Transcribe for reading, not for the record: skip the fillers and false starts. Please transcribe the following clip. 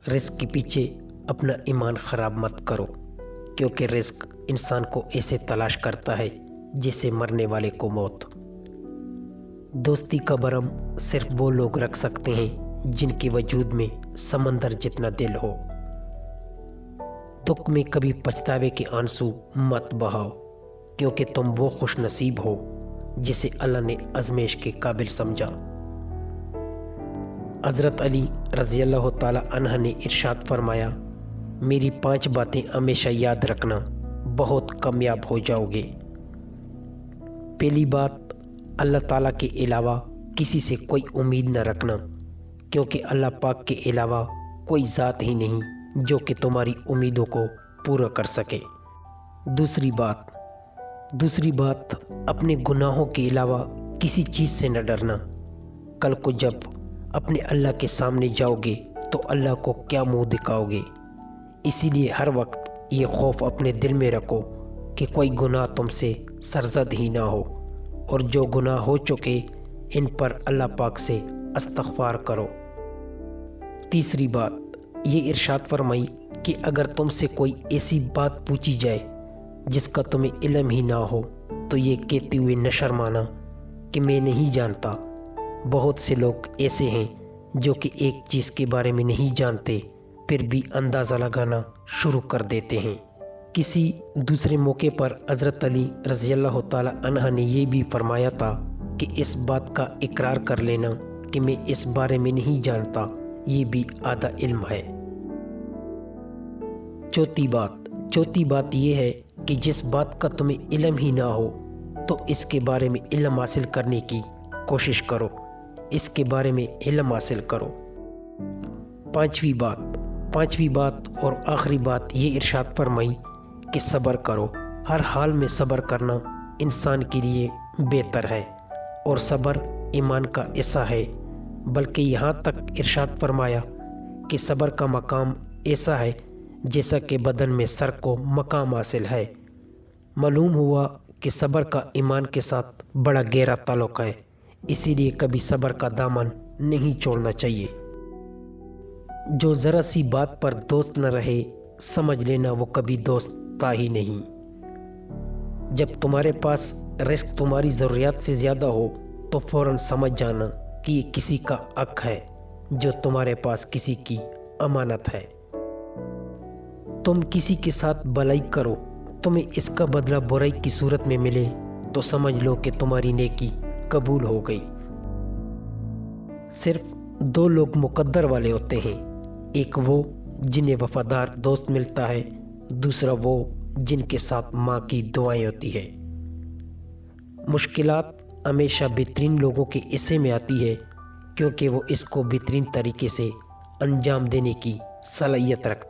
رزق کے پیچھے اپنا ایمان خراب مت کرو، کیونکہ رزق انسان کو ایسے تلاش کرتا ہے جیسے مرنے والے کو موت۔ دوستی کا برم صرف وہ لوگ رکھ سکتے ہیں جن کے وجود میں سمندر جتنا دل ہو۔ دکھ میں کبھی پچھتاوے کے آنسو مت بہاؤ، کیونکہ تم وہ خوش نصیب ہو جسے اللہ نے آزمائش کے قابل سمجھا۔ حضرت علی رضی اللہ تعالی عنہ نے ارشاد فرمایا، میری 5 باتیں ہمیشہ یاد رکھنا، بہت کامیاب ہو جاؤ گے۔ پہلی بات، اللہ تعالیٰ کے علاوہ کسی سے کوئی امید نہ رکھنا، کیونکہ اللہ پاک کے علاوہ کوئی ذات ہی نہیں جو کہ تمہاری امیدوں کو پورا کر سکے۔ دوسری بات، اپنے گناہوں کے علاوہ کسی چیز سے نہ ڈرنا۔ کل کو جب اپنے اللہ کے سامنے جاؤ گے تو اللہ کو کیا منہ دکھاؤ گے؟ اسی لیے ہر وقت یہ خوف اپنے دل میں رکھو کہ کوئی گناہ تم سے سرزد ہی نہ ہو، اور جو گناہ ہو چکے ان پر اللہ پاک سے استغفار کرو۔ تیسری بات، یہ ارشاد فرمائی کہ اگر تم سے کوئی ایسی بات پوچھی جائے جس کا تمہیں علم ہی نہ ہو تو یہ کہتے ہوئے نہ شرمانا کہ میں نہیں جانتا۔ بہت سے لوگ ایسے ہیں جو کہ ایک چیز کے بارے میں نہیں جانتے پھر بھی اندازہ لگانا شروع کر دیتے ہیں۔ کسی دوسرے موقع پر حضرت علی رضی اللہ تعالی عنہ نے یہ بھی فرمایا تھا کہ اس بات کا اقرار کر لینا کہ میں اس بارے میں نہیں جانتا، یہ بھی آدھا علم ہے۔ چوتھی بات یہ ہے کہ جس بات کا تمہیں علم ہی نہ ہو تو اس کے بارے میں علم حاصل کرنے کی کوشش کرو، اس کے بارے میں علم حاصل کرو۔ پانچویں بات اور آخری بات یہ ارشاد فرمائی کہ صبر کرو۔ ہر حال میں صبر کرنا انسان کے لیے بہتر ہے، اور صبر ایمان کا حصہ ہے۔ بلکہ یہاں تک ارشاد فرمایا کہ صبر کا مقام ایسا ہے جیسا کہ بدن میں سر کو مقام حاصل ہے۔ معلوم ہوا کہ صبر کا ایمان کے ساتھ بڑا گہرا تعلق ہے، اسی لیے کبھی صبر کا دامن نہیں چھوڑنا چاہیے۔ جو ذرا سی بات پر دوست نہ رہے، سمجھ لینا وہ کبھی دوست تھا ہی نہیں۔ جب تمہارے پاس رزق تمہاری ضروریات سے زیادہ ہو تو فوراً سمجھ جانا کہ یہ کسی کا حق ہے جو تمہارے پاس کسی کی امانت ہے۔ تم کسی کے ساتھ بھلائی کرو، تمہیں اس کا بدلہ برائی کی صورت میں ملے تو سمجھ لو کہ تمہاری نیکی قبول ہو گئی۔ صرف 2 لوگ مقدر والے ہوتے ہیں، ایک وہ جنہیں وفادار دوست ملتا ہے، دوسرا وہ جن کے ساتھ ماں کی دعائیں ہوتی ہے۔ مشکلات ہمیشہ بہترین لوگوں کے حصے میں آتی ہے، کیونکہ وہ اس کو بہترین طریقے سے انجام دینے کی صلاحیت رکھتے ہیں۔